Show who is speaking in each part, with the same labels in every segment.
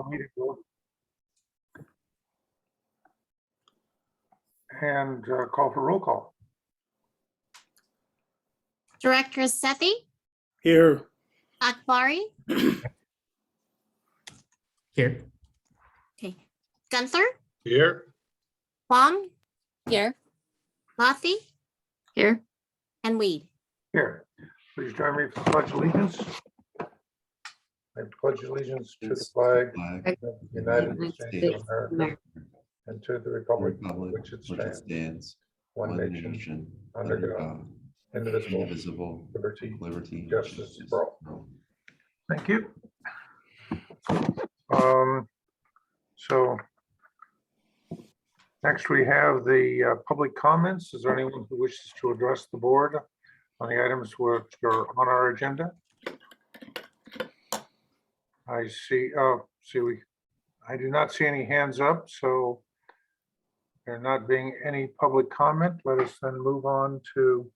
Speaker 1: the meeting to order. And call for roll call.
Speaker 2: Director Sethi,
Speaker 3: Here.
Speaker 2: Akbari,
Speaker 3: Here.
Speaker 2: okay, Gunther,
Speaker 4: Here.
Speaker 2: Plum,
Speaker 5: Here.
Speaker 2: Lothy,
Speaker 5: Here.
Speaker 2: and Weed.
Speaker 1: Here, please join me for the pledge of allegiance. I pledge allegiance to the flag of the United States of America and to the republic which it stands, one nation, under God, indivisible, liberty, justice for all. Thank you. So next we have the public comments. Is there anyone who wishes to address the board on the items which are on our agenda? I see, I do not see any hands up, so there not being any public comment, let us then move on to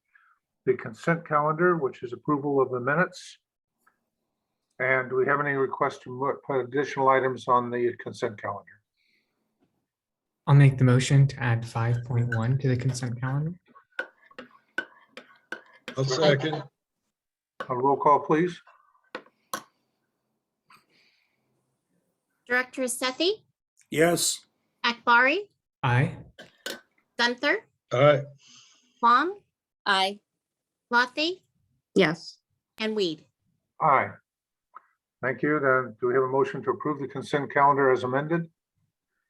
Speaker 1: the consent calendar, which is approval of the minutes. And do we have any requests to put additional items on the consent calendar?
Speaker 3: I'll make the motion to add 5.1 to the consent calendar.
Speaker 4: I'll second.
Speaker 1: A roll call, please.
Speaker 2: Director Sethi,
Speaker 4: Yes.
Speaker 2: Akbari,
Speaker 3: Aye.
Speaker 2: Gunther,
Speaker 4: Aye.
Speaker 2: Plum,
Speaker 5: Aye.
Speaker 2: Lothy,
Speaker 5: Yes.
Speaker 2: and Weed.
Speaker 1: Aye. Thank you. Then do we have a motion to approve the consent calendar as amended?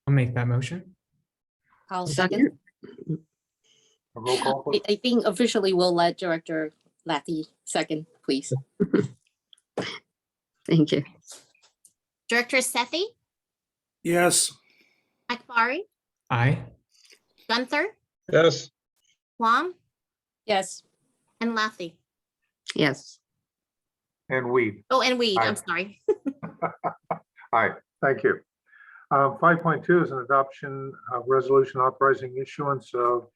Speaker 3: I'll make that motion.
Speaker 5: I'll second.
Speaker 1: A roll call, please.
Speaker 5: I think officially we'll let Director Lathy second, please. Thank you.
Speaker 2: Director Sethi,
Speaker 4: Yes.
Speaker 2: Akbari,
Speaker 3: Aye.
Speaker 2: Gunther,
Speaker 4: Yes.
Speaker 2: Plum,
Speaker 5: Yes.
Speaker 2: and Lothy.
Speaker 5: Yes.
Speaker 1: And Weed.
Speaker 2: Oh, and Weed,
Speaker 1: Aye.
Speaker 2: I'm sorry.
Speaker 1: Aye, thank you. 5.2 is an adoption of resolution authorizing issuance of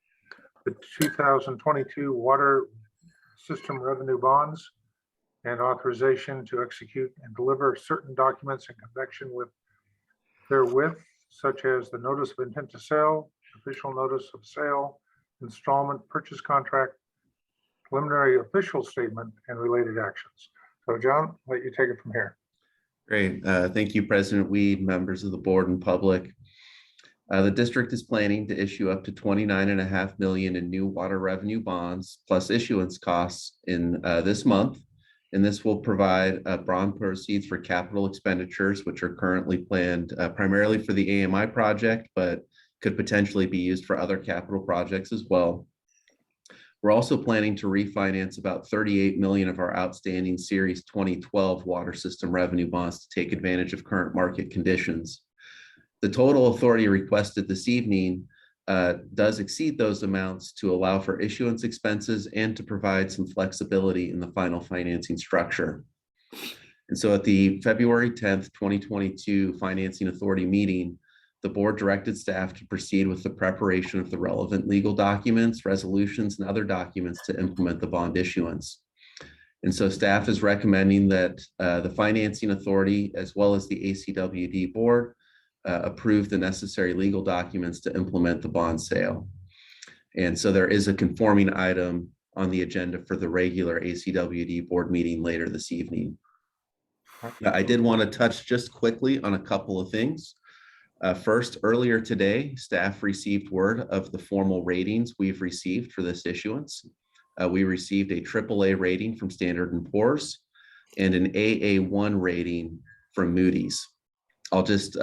Speaker 1: the 2022 water system revenue bonds and authorization to execute and deliver certain documents in connection with therewith, such as the notice of intent to sell, official notice of sale, installment, purchase contract, preliminary official statement, and related actions. So John, I'll let you take it from here.
Speaker 6: Great. Thank you, President Weed, members of the board and public. The district is planning to issue up to $29.5 million in new water revenue bonds plus issuance costs in this month. And this will provide bond proceeds for capital expenditures, which are currently planned primarily for the AMI project, but could potentially be used for other capital projects as well. We're also planning to refinance about $38 million of our outstanding Series 2012 water system revenue bonds to take advantage of current market conditions. The total authority requested this evening does exceed those amounts to allow for issuance expenses and to provide some flexibility in the final financing structure. And so at the February 10th, 2022 Financing Authority meeting, the board directed staff to proceed with the preparation of the relevant legal documents, resolutions, and other documents to implement the bond issuance. And so staff is recommending that the Financing Authority, as well as the ACWD board, approve the necessary legal documents to implement the bond sale. And so there is a conforming item on the agenda for the regular ACWD board meeting later this evening. I did want to touch just quickly on a couple of things. First, earlier today, staff received word of the formal ratings we've received for this issuance. We received a AAA rating from Standard & Poor's and an AA1 rating from Moody's. I'll just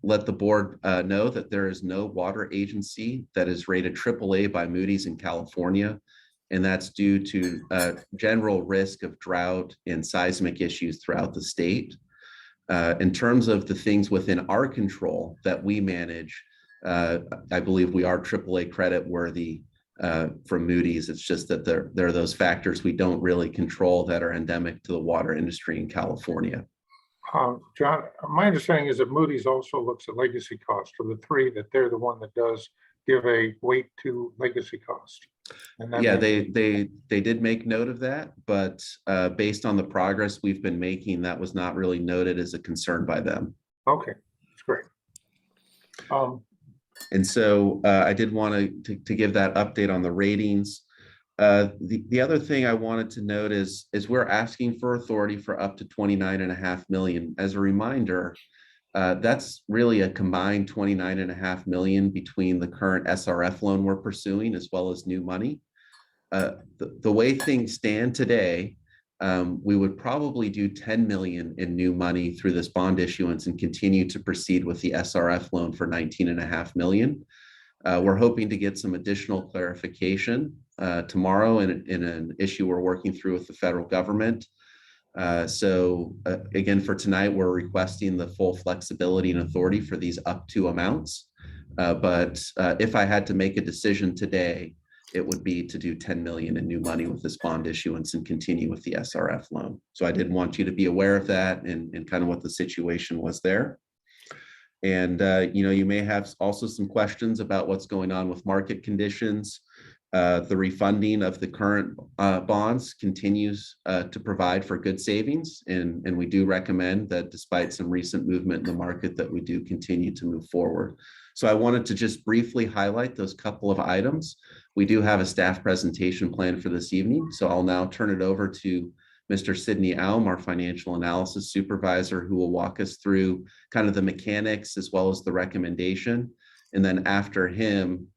Speaker 6: let the board know that there is no water agency that is rated AAA by Moody's in California, and that's due to general risk of drought and seismic issues throughout the state. In terms of the things within our control that we manage, I believe we are AAA credit worthy from Moody's. It's just that there are those factors we don't really control that are endemic to the water industry in California.
Speaker 1: John, my understanding is that Moody's also looks at legacy cost. For the three, that they're the one that does give a weight to legacy cost. And
Speaker 6: Yeah, they did make note of that, but based on the progress we've been making, that was not really noted as a concern by them.
Speaker 1: Okay, that's great.
Speaker 6: And so I did want to give that update on the ratings. The other thing I wanted to note is we're asking for authority for up to 29.5 million. As a reminder, that's really a combined 29.5 million between the current SRF loan we're pursuing as well as new money. The way things stand today, we would probably do 10 million in new money through this bond issuance and continue to proceed with the SRF loan for 19.5 million. We're hoping to get some additional clarification tomorrow in an issue we're working through with the federal government. So again, for tonight, we're requesting the full flexibility and authority for these up to amounts. But if I had to make a decision today, it would be to do 10 million in new money with this bond issuance and continue with the SRF loan. So I did want you to be aware of that and kind of what the situation was there. And, you may have also some questions about what's going on with market conditions. The refunding of the current bonds continues to provide for good savings. And we do recommend that despite some recent movement in the market that we do continue to move forward. So I wanted to just briefly highlight those couple of items. We do have a staff presentation planned for this evening. So I'll now turn it over to Mr. Sidney Alm, our financial analysis supervisor, who will walk us through kind of the mechanics as well as the recommendation. And then after him,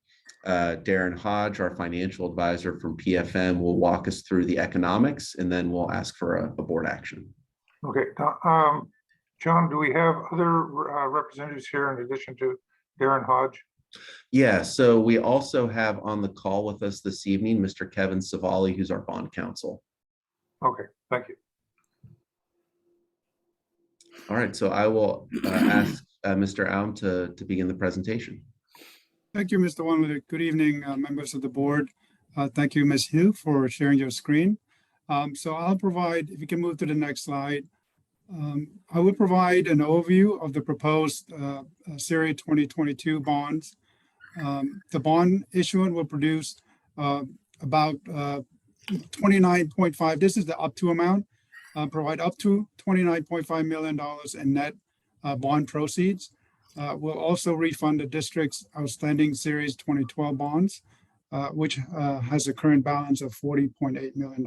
Speaker 6: Darren Hodge, our financial advisor from PFM, will walk us through the economics, and then we'll ask for a board action.
Speaker 1: Okay, John, do we have other representatives here in addition to Darren Hodge?
Speaker 6: Yeah, so we also have on the call with us this evening, Mr. Kevin Savali, who's our bond counsel.
Speaker 1: Okay, thank you.
Speaker 6: All right, so I will ask Mr. Alm to begin the presentation.
Speaker 7: Thank you, Mr. Wanley. Good evening, members of the board. Thank you, Ms. Hugh, for sharing your screen. So I'll provide, if you can move to the next slide, I will provide an overview of the proposed Series 2022 bonds. The bond issuance will produce about 29.5, this is the up to amount, provide up to $29.5 million in net bond proceeds. We'll also refund the district's outstanding Series 2012 bonds, which has a current balance of $40.8 million.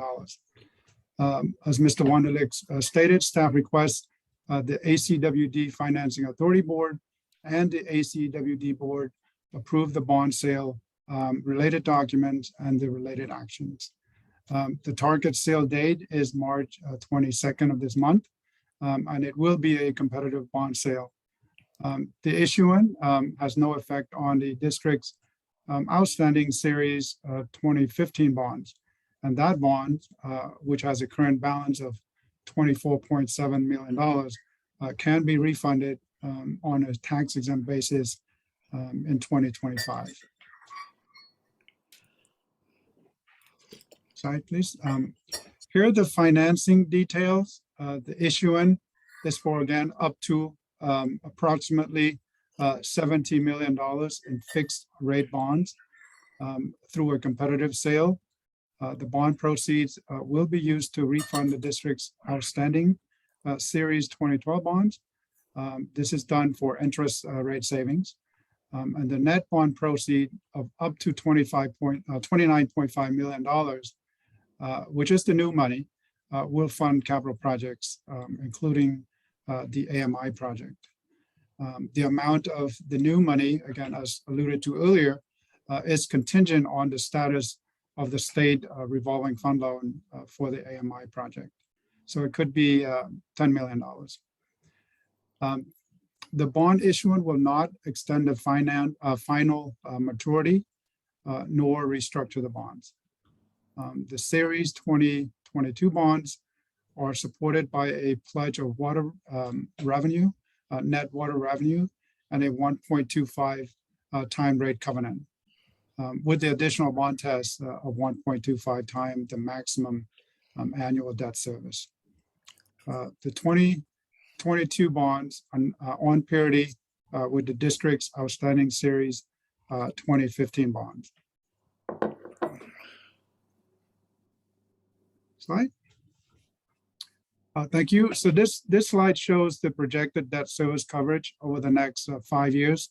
Speaker 7: As Mr. Wunderlich stated, staff requests the ACWD Financing Authority Board and the ACWD Board approve the bond sale, related documents, and the related actions. The target sale date is March 22nd of this month, and it will be a competitive bond sale. The issuance has no effect on the district's outstanding Series 2015 bonds. And that bond, which has a current balance of $24.7 million, can be refunded on a tax-exempt basis in 2025. Slide, please. Here are the financing details. The issuance is for, again, up to approximately $70 million in fixed rate bonds through a competitive sale. The bond proceeds will be used to refund the district's outstanding Series 2012 bonds. This is done for interest rate savings. And the net bond proceed of up to $29.5 million, which is the new money, will fund capital projects, including the AMI project. The amount of the new money, again, as alluded to earlier, is contingent on the status of the state revolving fund loan for the AMI project. So it could be $10 million. The bond issuance will not extend the final maturity nor restructure the bonds. The Series 2022 bonds are supported by a pledge of water revenue, net water revenue, and a 1.25 time rate covenant, with the additional bond test of 1.25 times the maximum annual debt service. The 2022 bonds on parity with the district's outstanding Series 2015 bonds. Slide. Thank you. So this slide shows the projected debt service coverage over the next 5 years.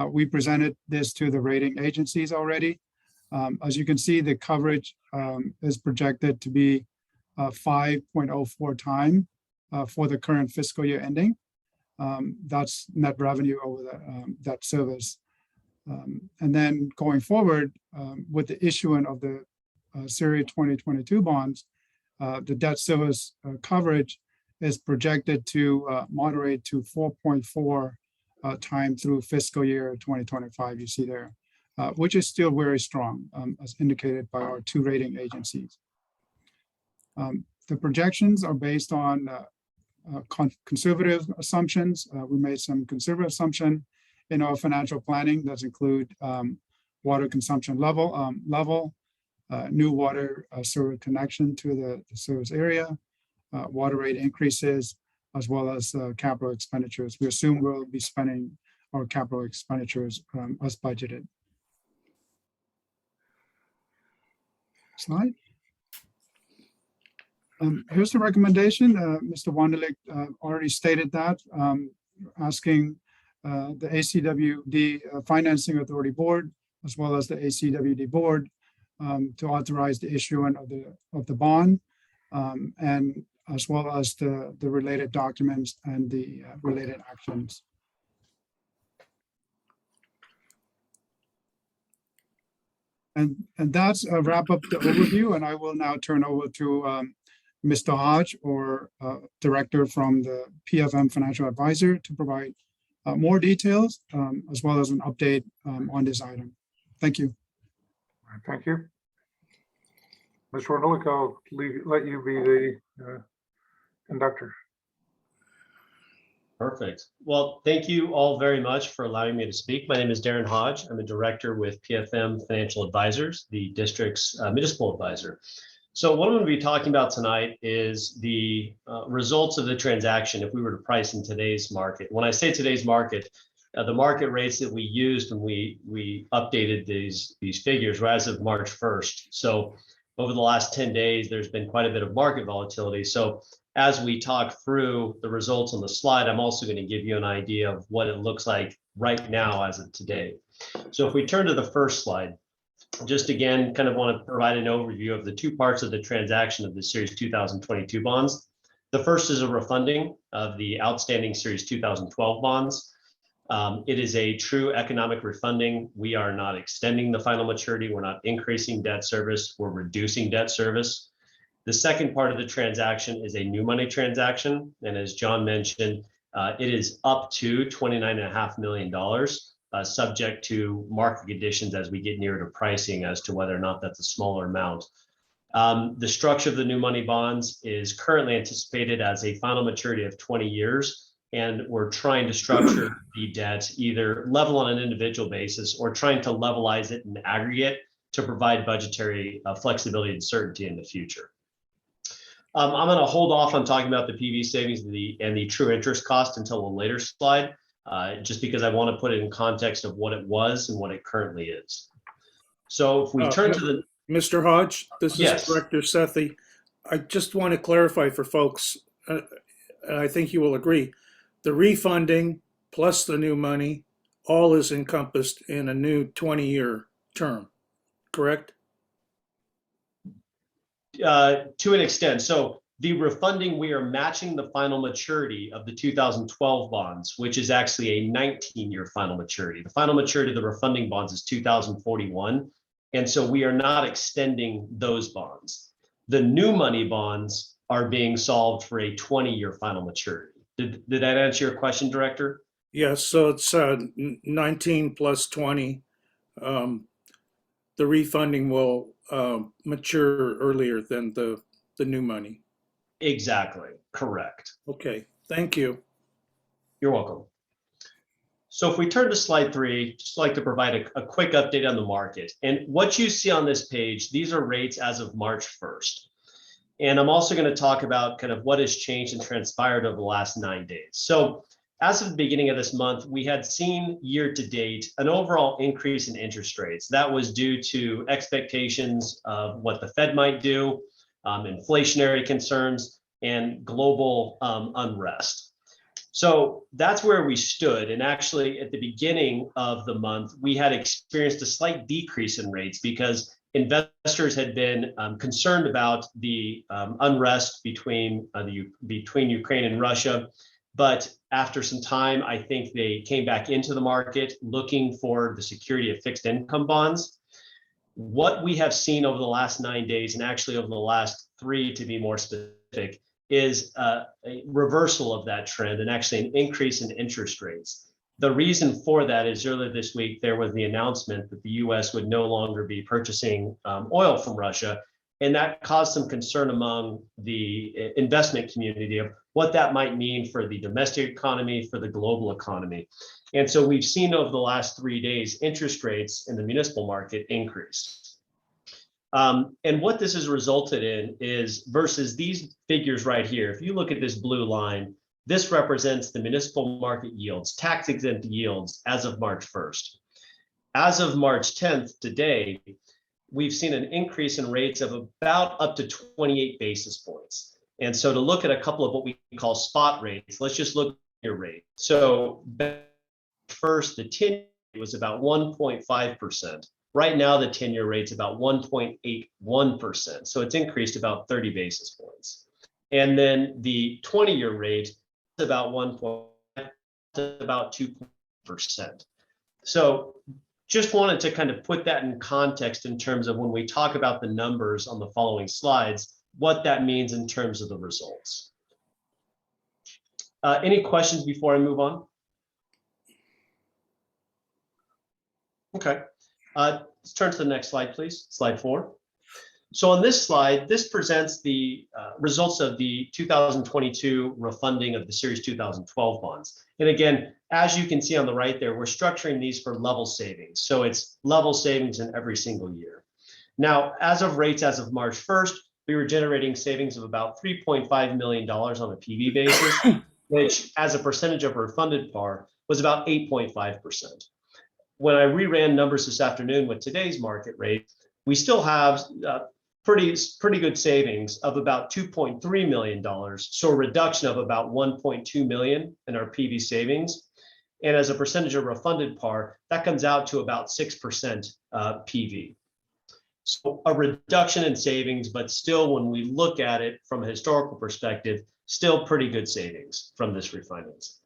Speaker 7: We presented this to the rating agencies already. As you can see, the coverage is projected to be 5.04 times for the current fiscal year ending. That's net revenue over the debt service. And then going forward, with the issuance of the Series 2022 bonds, the debt service coverage is projected to moderate to 4.4 times through fiscal year 2025, you see there, which is still very strong, as indicated by our 2 rating agencies. The projections are based on conservative assumptions. We made some conservative assumption in our financial planning that include water consumption level, new water service connection to the service area, water rate increases, as well as capital expenditures. We assume we'll be spending our capital expenditures as budgeted. Slide. Here's the recommendation. Mr. Wonderlich already stated that, asking the ACWD Financing Authority Board, as well as the ACWD Board, to authorize the issuance of the bond, and as well as the related documents and the related actions. And that's a wrap up the overview, and I will now turn over to Mr. Hodge, or director from the PFM Financial Advisor, to provide more details, as well as an update on this item. Thank you.
Speaker 1: All right, thank you. Mr. Wonderlich, I'll let you be the conductor.
Speaker 8: Perfect. Well, thank you all very much for allowing me to speak. My name is Darren Hodge. I'm a director with PFM Financial Advisors, the district's municipal advisor. So what I'm going to be talking about tonight is the results of the transaction if we were to price in today's market. When I say today's market, the market rates that we used when we updated these figures were as of March 1st. So over the last 10 days, there's been quite a bit of market volatility. So as we talk through the results on the slide, I'm also going to give you an idea of what it looks like right now as of today. So if we turn to the first slide, just again, kind of want to provide an overview of the 2 parts of the transaction of the Series 2022 bonds. The first is a refunding of the outstanding Series 2012 bonds. It is a true economic refunding. We are not extending the final maturity. We're not increasing debt service. We're reducing debt service. The second part of the transaction is a new money transaction. And as John mentioned, it is up to $29.5 million, subject to market conditions as we get nearer to pricing as to whether or not that's a smaller amount. The structure of the new money bonds is currently anticipated as a final maturity of 20 years. And we're trying to structure the debt either level on an individual basis or trying to levelize it in aggregate to provide budgetary flexibility and certainty in the future. I'm going to hold off on talking about the PV savings and the true interest cost until a later slide, just because I want to put it in context of what it was and what it currently is. So if we turn to the...
Speaker 4: Mr. Hodge, this
Speaker 8: Yes.
Speaker 4: is Director Sethi. I just want to clarify for folks, and I think you will agree, the refunding plus the new money, all is encompassed in a new 20-year term, correct?
Speaker 8: To an extent. So the refunding, we are matching the final maturity of the 2012 bonds, which is actually a 19-year final maturity. The final maturity of the refunding bonds is 2041. And so we are not extending those bonds. The new money bonds are being solved for a 20-year final maturity. Did that answer your question, Director?
Speaker 4: Yes, so it's 19 plus 20. The refunding will mature earlier than the new money.
Speaker 8: Exactly, correct.
Speaker 4: Okay, thank you.
Speaker 8: You're welcome. So if we turn to slide 3, just like to provide a quick update on the market. And what you see on this page, these are rates as of March 1st. And I'm also going to talk about kind of what has changed and transpired over the last 9 days. So as of the beginning of this month, we had seen year to date an overall increase in interest rates. That was due to expectations of what the Fed might do, inflationary concerns, and global unrest. So that's where we stood. And actually, at the beginning of the month, we had experienced a slight decrease in rates because investors had been concerned about the unrest between Ukraine and Russia. But after some time, I think they came back into the market looking for the security of fixed income bonds. What we have seen over the last 9 days, and actually over the last 3 to be more specific, is a reversal of that trend and actually an increase in interest rates. The reason for that is earlier this week, there was the announcement that the US would no longer be purchasing oil from Russia. And that caused some concern among the investment community of what that might mean for the domestic economy, for the global economy. And so we've seen over the last 3 days, interest rates in the municipal market increase. And what this has resulted in is versus these figures right here, if you look at this blue line, this represents the municipal market yields, tax exempt yields as of March 1st. As of March 10th today, we've seen an increase in rates of about up to 28 basis points. And so to look at a couple of what we call spot rates, let's just look at your rate. So first, the 10-year was about 1.5%. Right now, the 10-year rate's about 1.81%. So it's increased about 30 basis points. And then the 20-year rate is about 1.5 to about 2%. So just wanted to kind of put that in context in terms of when we talk about the numbers on the following slides, what that means in terms of the results. Any questions before I move on? Okay. Let's turn to the next slide, please. Slide 4. So on this slide, this presents the results of the 2022 refunding of the Series 2012 bonds. And again, as you can see on the right there, we're structuring these for level savings. So it's level savings in every single year. Now, as of rates as of March 1st, we were generating savings of about $3.5 million on a PV basis, which as a percentage of refunded par was about 8.5%. When I reran numbers this afternoon with today's market rate, we still have pretty good savings of about $2.3 million. So a reduction of about 1.2 million in our PV savings. And as a percentage of refunded par, that comes out to about 6% PV. So a reduction in savings, but still when we look at it from a historical perspective, still pretty good savings from this refinance.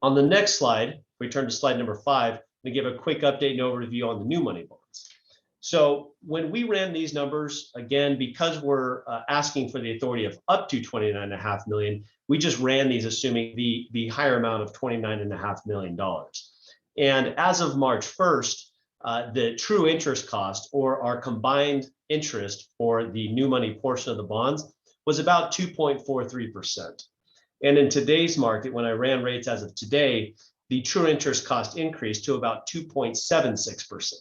Speaker 8: On the next slide, we turn to slide number 5 to give a quick update and overview on the new money bonds. So when we ran these numbers, again, because we're asking for the authority of up to $29.5 million, we just ran these assuming the higher amount of $29.5 million. And as of March 1st, the true interest cost or our combined interest for the new money portion of the bonds was about 2.43%. And in today's market, when I ran rates as of today, the true interest cost increased to about 2.76%.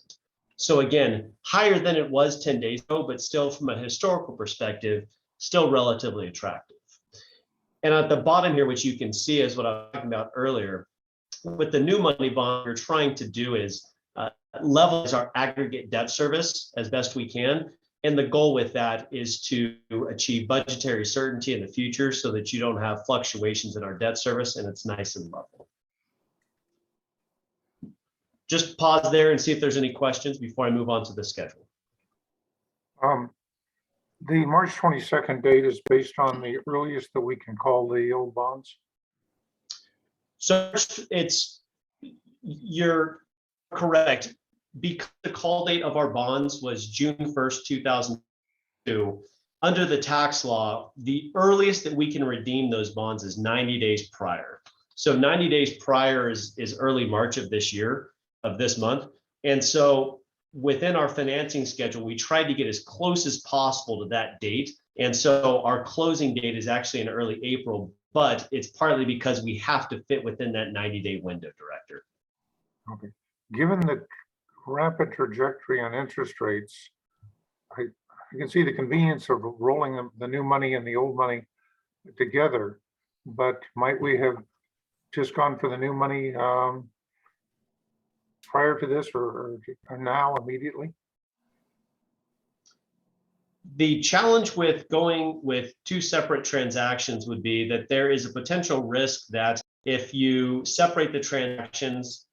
Speaker 8: So again, higher than it was 10 days ago, but still from a historical perspective, still relatively attractive. And at the bottom here, which you can see is what I was talking about earlier, with the new money bond, we're trying to do is levelize our aggregate debt service as best we can. And the goal with that is to achieve budgetary certainty in the future so that you don't have fluctuations in our debt service and it's nice and level. Just pause there and see if there's any questions before I move on to the schedule.
Speaker 1: The March 22nd date is based on the earliest that we can call the old bonds.
Speaker 8: So you're correct. Because the call date of our bonds was June 1st, 2002, under the tax law, the earliest that we can redeem those bonds is 90 days prior. So 90 days prior is early March of this year, of this month. And so within our financing schedule, we tried to get as close as possible to that date. And so our closing date is actually in early April, but it's partly because we have to fit within that 90-day window, Director.
Speaker 1: Okay. Given the rapid trajectory on interest rates, I can see the convenience of rolling the new money and the old money together, but might we have just gone for the new money prior to this or now immediately?
Speaker 8: The challenge with going with two separate transactions would be that there is a potential risk that if you separate the transactions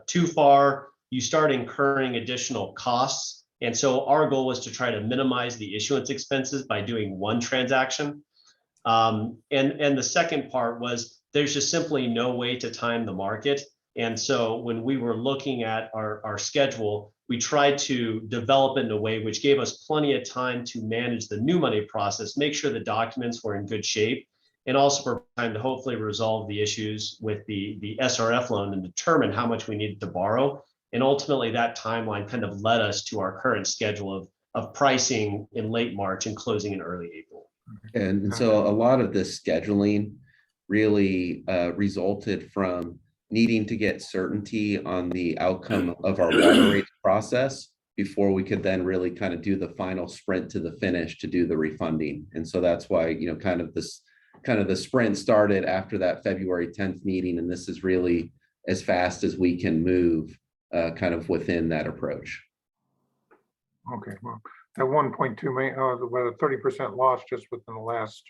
Speaker 8: too far, you start incurring additional costs. And so our goal was to try to minimize the issuance expenses by doing one transaction. And the second part was there's just simply no way to time the market. And so when we were looking at our schedule, we tried to develop it in a way which gave us plenty of time to manage the new money process, make sure the documents were in good shape, and also for time to hopefully resolve the issues with the SRF loan and determine how much we needed to borrow. And ultimately that timeline kind of led us to our current schedule of pricing in late March and closing in early April.
Speaker 6: And so a lot of this scheduling really resulted from needing to get certainty on the outcome of our water rates process before we could then really kind of do the final sprint to the finish to do the refunding. And so that's why, you know, kind of the sprint started after that February 10th meeting. And this is really as fast as we can move kind of within that approach.
Speaker 1: Okay, well, that 1.2 million, about a 30% loss just within the last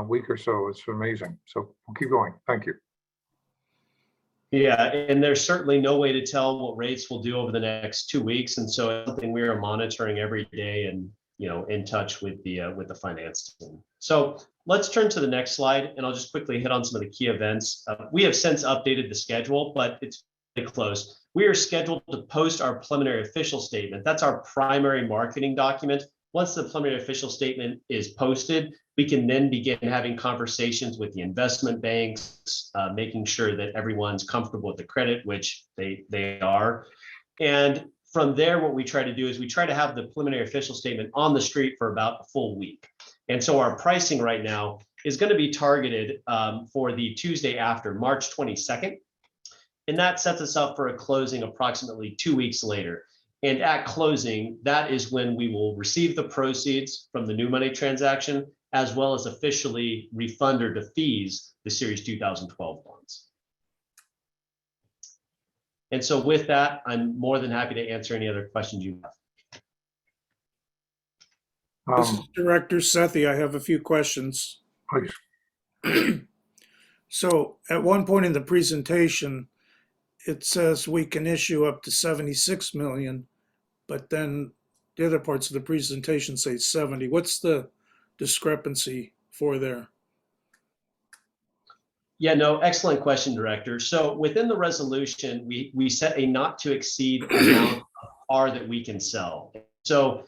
Speaker 1: week or so is amazing. So we'll keep going. Thank you.
Speaker 8: Yeah, and there's certainly no way to tell what rates will do over the next 2 weeks. And so it's something we are monitoring every day and, you know, in touch with the finance team. So let's turn to the next slide, and I'll just quickly hit on some of the key events. We have since updated the schedule, but it's pretty close. We are scheduled to post our preliminary official statement. That's our primary marketing document. Once the preliminary official statement is posted, we can then begin having conversations with the investment banks, making sure that everyone's comfortable with the credit, which they are. And from there, what we try to do is we try to have the preliminary official statement on the street for about a full week. And so our pricing right now is going to be targeted for the Tuesday after March 22nd. And that sets us up for a closing approximately 2 weeks later. And at closing, that is when we will receive the proceeds from the new money transaction, as well as officially refund or defease the Series 2012 bonds. And so with that, I'm more than happy to answer any other questions you have.
Speaker 4: This is Director Sethi. I have a few questions.
Speaker 1: Please.
Speaker 4: So at one point in the presentation, it says we can issue up to 76 million, but then the other parts of the presentation say 70. What's the discrepancy for there?
Speaker 8: Yeah, no, excellent question, Director. So within the resolution, we set a not to exceed amount of par that we can sell. So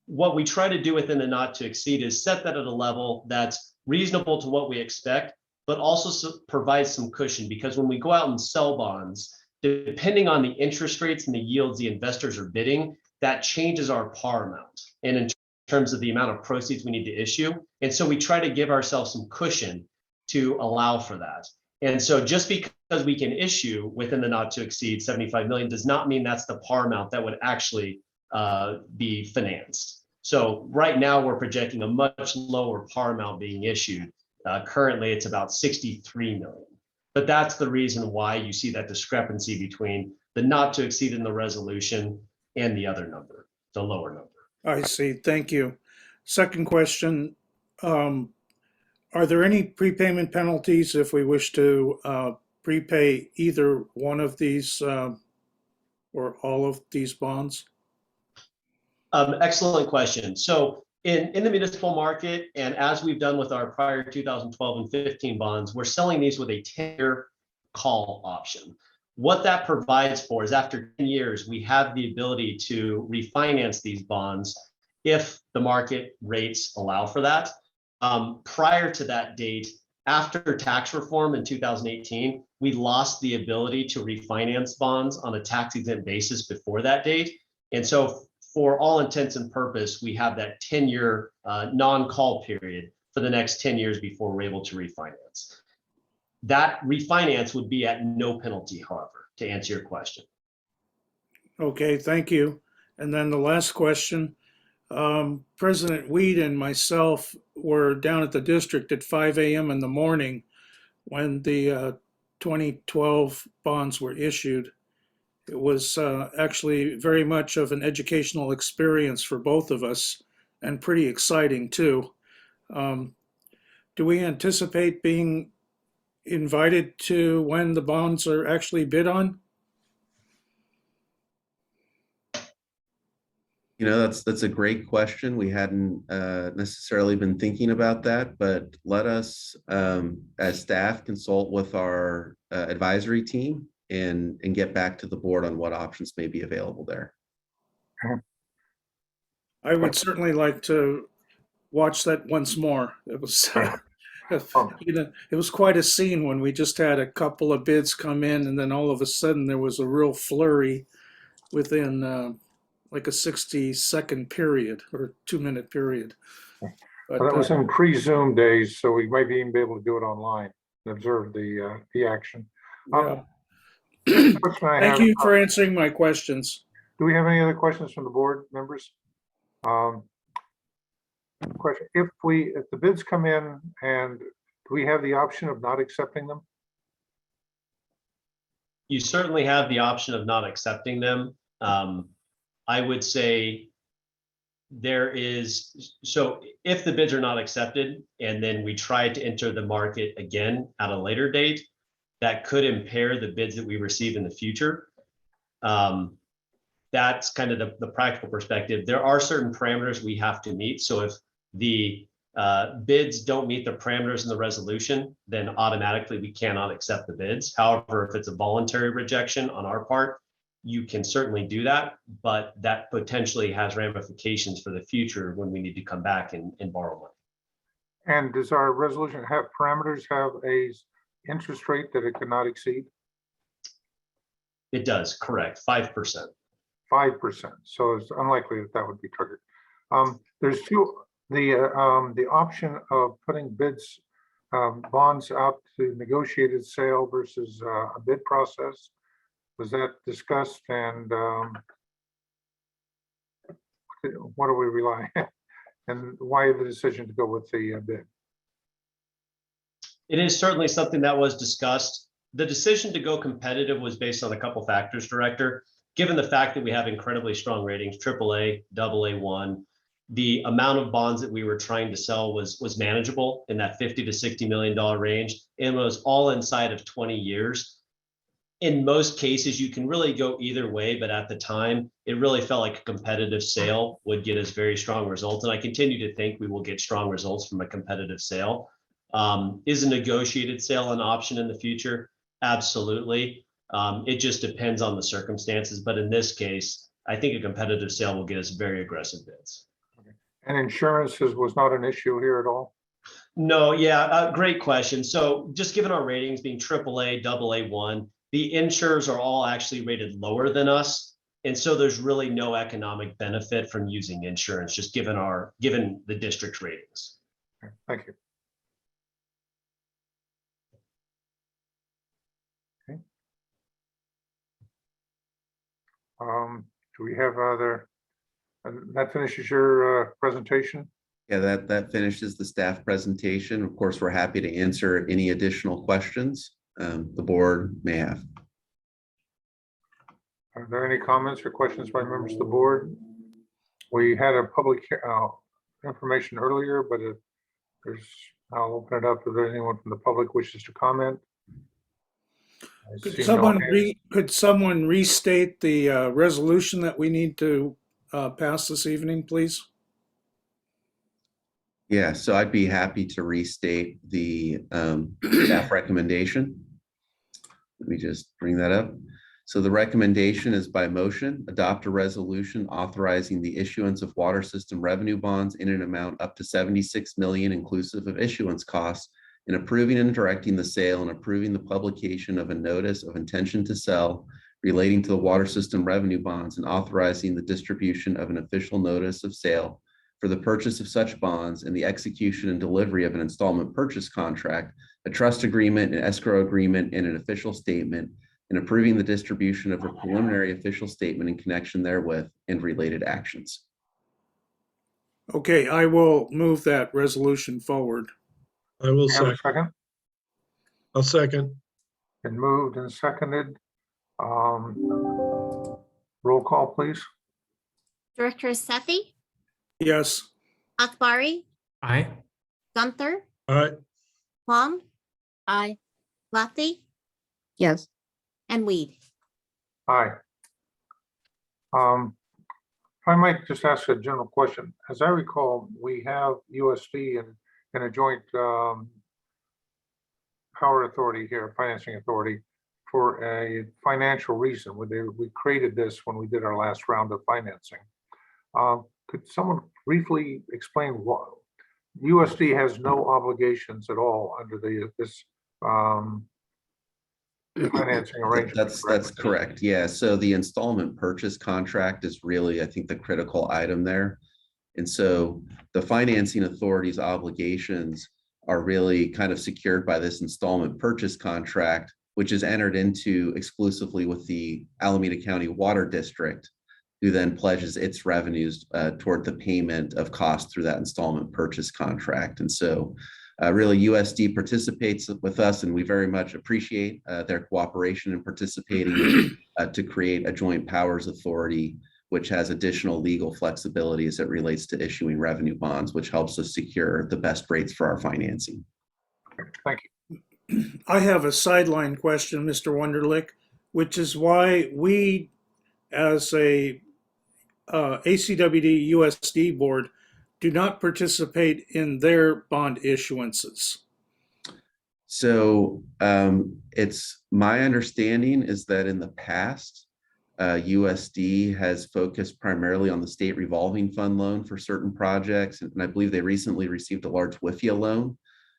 Speaker 8: what we try to do within the not to exceed is set that at a level that's reasonable to what we expect, but also provides some cushion, because when we go out and sell bonds, depending on the interest rates and the yields the investors are bidding, that changes our par amount and in terms of the amount of proceeds we need to issue. And so we try to give ourselves some cushion to allow for that. And so just because we can issue within the not to exceed 75 million does not mean that's the par amount that would actually be financed. So right now we're projecting a much lower par amount being issued. Currently it's about 63 million. But that's the reason why you see that discrepancy between the not to exceed in the resolution and the other number, the lower number.
Speaker 4: I see. Thank you. Second question. Are there any prepayment penalties if we wish to prepay either one of these or all of these bonds?
Speaker 8: Excellent question. So in the municipal market, and as we've done with our prior 2012 and 15 bonds, we're selling these with a 10-year call option. What that provides for is after 10 years, we have the ability to refinance these bonds if the market rates allow for that. Prior to that date, after tax reform in 2018, we lost the ability to refinance bonds on a tax-exempt basis before that date. And so for all intents and purpose, we have that 10-year non-call period for the next 10 years before we're able to refinance. That refinance would be at no penalty, however, to answer your question.
Speaker 4: Okay, thank you. And then the last question, President Weed and myself were down at the district at 5 a.m. in the morning when the 2012 bonds were issued. It was actually very much of an educational experience for both of us and pretty exciting too. Do we anticipate being invited to when the bonds are actually bid on?
Speaker 6: That's a great question. We hadn't necessarily been thinking about that, but let us, as staff, consult with our advisory team and get back to the board on what options may be available there.
Speaker 4: I would certainly like to watch that once more. It was, it was quite a scene when we just had a couple of bids come in, and then all of a sudden there was a real flurry within like a 60-second period or 2-minute period. But
Speaker 1: That was in pre-Zoom days, so we might even be able to do it online and observe the action.
Speaker 4: yeah.
Speaker 1: Question I
Speaker 4: Thank
Speaker 1: have,
Speaker 4: you for answering my questions.
Speaker 1: do we have any other questions from the board members? Question, if the bids come in, and do we have the option of not accepting them?
Speaker 8: You certainly have the option of not accepting them. I would say there is, so if the bids are not accepted and then we try to enter the market again at a later date, that could impair the bids that we receive in the future. That's kind of the practical perspective. There are certain parameters we have to meet. So if the bids don't meet the parameters in the resolution, then automatically we cannot accept the bids. However, if it's a voluntary rejection on our part, you can certainly do that, but that potentially has ramifications for the future when we need to come back and borrow money.
Speaker 1: And does our resolution have parameters, have a interest rate that it cannot exceed?
Speaker 8: It does, correct, 5%.
Speaker 1: 5%. So it's unlikely that that would be triggered. There's the option of putting bids, bonds out to negotiated sale versus a bid process. Was that discussed, and what do we rely on? And why the decision to go with the bid?
Speaker 8: It is certainly something that was discussed. The decision to go competitive was based on a couple factors, Director. Given the fact that we have incredibly strong ratings, AAA, AA1, the amount of bonds that we were trying to sell was manageable in that $50 to $60 million range, and was all inside of 20 years. In most cases, you can really go either way, but at the time, it really felt like a competitive sale would get us very strong results. And I continue to think we will get strong results from a competitive sale. Is a negotiated sale an option in the future? Absolutely. It just depends on the circumstances. But in this case, I think a competitive sale will get us very aggressive bids.
Speaker 1: And insurances was not an issue here at all?
Speaker 8: No, yeah, great question. So just given our ratings being AAA, AA1, the insurers are all actually rated lower than us. And so there's really no economic benefit from using insurance, just given the district's ratings.
Speaker 1: Okay, thank you. Okay. Do we have other, that finishes your presentation?
Speaker 6: Yeah, that finishes the staff presentation. Of course, we're happy to answer any additional questions the board may have.
Speaker 1: Are there any comments or questions by members of the board? We had a public information earlier, but I'll open it up if anyone from the public wishes to comment.
Speaker 4: Could someone restate the resolution that we need to pass this evening, please?
Speaker 6: Yeah, so I'd be happy to restate the staff recommendation. Let me just bring that up. So the recommendation is by motion, adopt a resolution authorizing the issuance of water system revenue bonds in an amount up to $76 million inclusive of issuance costs, and approving and directing the sale and approving the publication of a notice of intention to sell relating to the water system revenue bonds, and authorizing the distribution of an official notice of sale for the purchase of such bonds and the execution and delivery of an installment purchase contract, a trust agreement, an escrow agreement, and an official statement, and approving the distribution of a preliminary official statement in connection therewith and related actions.
Speaker 4: Okay, I will move that resolution forward.
Speaker 9: I will
Speaker 1: Have a
Speaker 9: second.
Speaker 1: second?
Speaker 9: I'll second.
Speaker 1: Been moved and seconded. Roll call, please.
Speaker 2: Director Sethi,
Speaker 4: Yes.
Speaker 2: Akbari,
Speaker 3: Aye.
Speaker 2: Gunther,
Speaker 9: Aye.
Speaker 2: Huang,
Speaker 5: Aye.
Speaker 2: Lathi,
Speaker 5: Yes.
Speaker 2: and Weed.
Speaker 1: Aye. If I might just ask a general question, as I recall, we have USD and a joint power authority here, financing authority, for a financial reason. We created this when we did our last round of financing. Could someone briefly explain what USD has no obligations at all under this financing arrangement?
Speaker 6: That's correct. Yeah. So the installment purchase contract is really, I think, the critical item there. And so the financing authority's obligations are really kind of secured by this installment purchase contract, which is entered into exclusively with the Alameda County Water District, who then pledges its revenues toward the payment of costs through that installment purchase contract. And so really USD participates with us, and we very much appreciate their cooperation in participating to create a joint powers authority, which has additional legal flexibility as it relates to issuing revenue bonds, which helps us secure the best rates for our financing.
Speaker 1: Thank you.
Speaker 4: I have a sideline question, Mr. Wunderlich, which is why we, as a ACWD USD board, do not participate in their bond issuances.
Speaker 6: So it's my understanding is that in the past, USD has focused primarily on the state revolving fund loan for certain projects. And I believe they recently received a large WIFIA loan.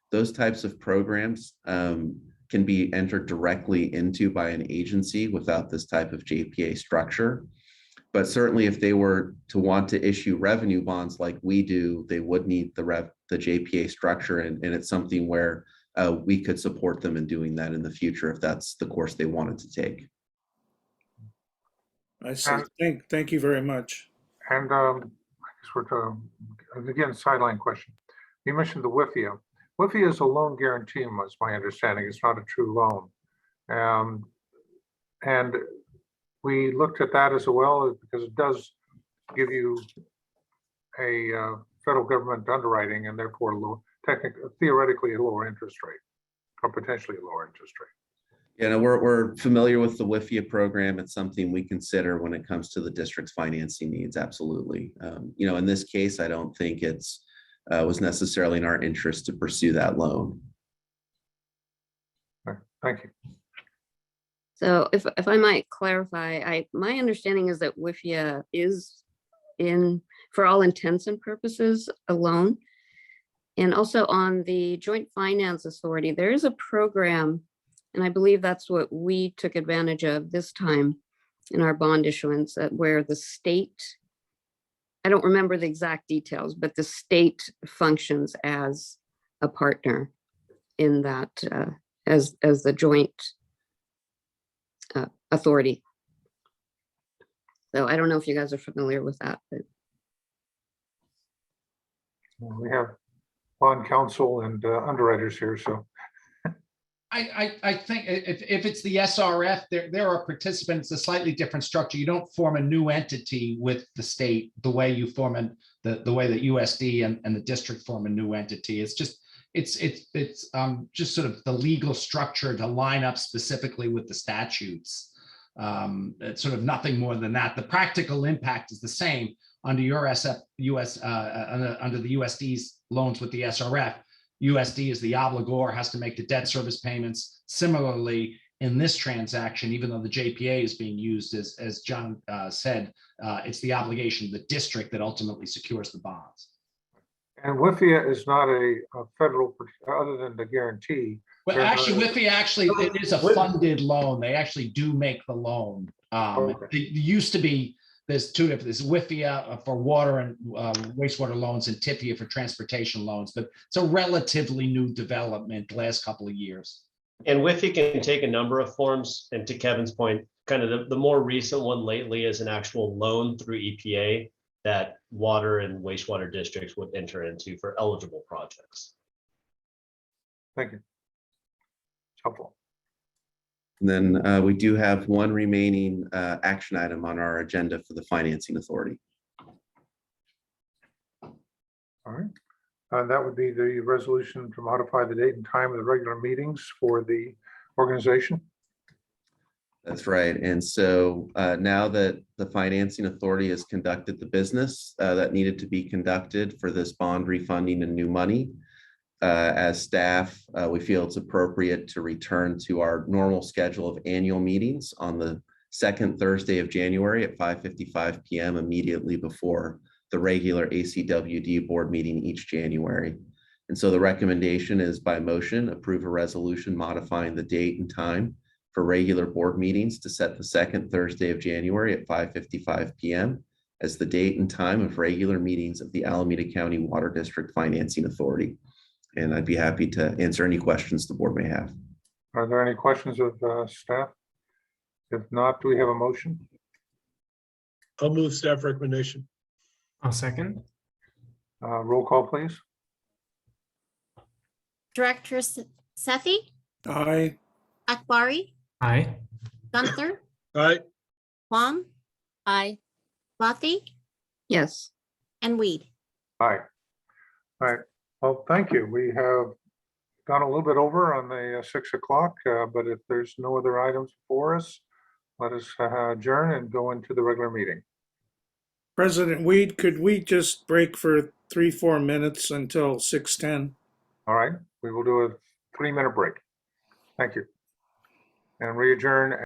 Speaker 6: Those types of programs can be entered directly into by an agency without this type of JPA structure. But certainly if they were to want to issue revenue bonds like we do, they would need the JPA structure. And it's something where we could support them in doing that in the future if that's the course they wanted to take.
Speaker 4: I see. Thank you very much.
Speaker 1: And I guess we're to, again, sideline question. You mentioned the WIFIA. WIFIA is a loan guarantee, was my understanding. It's not a true loan. And we looked at that as well because it does give you a federal government underwriting and therefore theoretically a lower interest rate or potentially a lower interest rate.
Speaker 6: Yeah, no, we're familiar with the WIFIA program. It's something we consider when it comes to the district's financing needs. Absolutely. In this case, I don't think it's was necessarily in our interest to pursue that loan.
Speaker 1: Thank you.
Speaker 5: So if I might clarify, my understanding is that WIFIA is for all intents and purposes, a loan. And also on the Joint Finance Authority, there is a program, and I believe that's what we took advantage of this time in our bond issuance, where the state, I don't remember the exact details, but the state functions as a partner in that, as the joint authority. So I don't know if you guys are familiar with that, but
Speaker 1: We have bond counsel and underwriters here, so.
Speaker 10: I think if it's the SRF, there are participants, a slightly different structure. You don't form a new entity with the state the way you form the way that USD and the district form a new entity. It's just just sort of the legal structure to line up specifically with the statutes. It's sort of nothing more than that. The practical impact is the same under your under the USD's loans with the SRF. USD is the obligor, has to make the debt service payments. Similarly, in this transaction, even though the JPA is being used, as John said, it's the obligation of the district that ultimately secures the bonds.
Speaker 1: And WIFIA is not a federal, other than the guarantee.
Speaker 10: Well, actually, WIFIA it is a funded loan. They actually do make the loan. It used to be, there's two different, there's WIFIA for water and wastewater loans and TIFIA for transportation loans, but it's a relatively new development last couple of years.
Speaker 8: And WIFIA can take a number of forms. And to Kevin's point, kind of the more recent one lately is an actual loan through EPA that water and wastewater districts would enter into for eligible projects.
Speaker 1: Thank you. It's helpful.
Speaker 6: And then we do have one remaining action item on our agenda for the financing authority.
Speaker 1: All right. That would be the resolution to modify the date and time of the regular meetings for the organization.
Speaker 6: That's right. And so now that the financing authority has conducted the business that needed to be conducted for this bond refunding and new money, as staff, we feel it's appropriate to return to our normal schedule of annual meetings on the second Thursday of January at 5:55 p.m. immediately before the regular ACWD board meeting each January. And so the recommendation is by motion, approve a resolution modifying the date and time for regular board meetings to set the second Thursday of January at 5:55 p.m. as the date and time of regular meetings of the Alameda County Water District Financing Authority. And I'd be happy to answer any questions the board may have.
Speaker 1: Are there any questions of staff? If not, do we have a motion?
Speaker 9: I'll move staff recommendation.
Speaker 3: I'll second.
Speaker 1: Roll call, please.
Speaker 2: Director Sethi,
Speaker 4: Aye.
Speaker 2: Akbari,
Speaker 3: Aye.
Speaker 2: Gunther,
Speaker 9: Aye.
Speaker 2: Plum,
Speaker 5: Aye.
Speaker 2: Swati,
Speaker 5: Yes.
Speaker 2: and Weed.
Speaker 1: Aye. All right. Well, thank you. We have gone a little bit over on the 6 o'clock, but if there's no other items for us, let us adjourn and go into the regular meeting.
Speaker 4: President Weed, could we just break for 3-4 minutes until 6:10?
Speaker 1: All right. We will do a 3-minute break. Thank you. And re-adjourn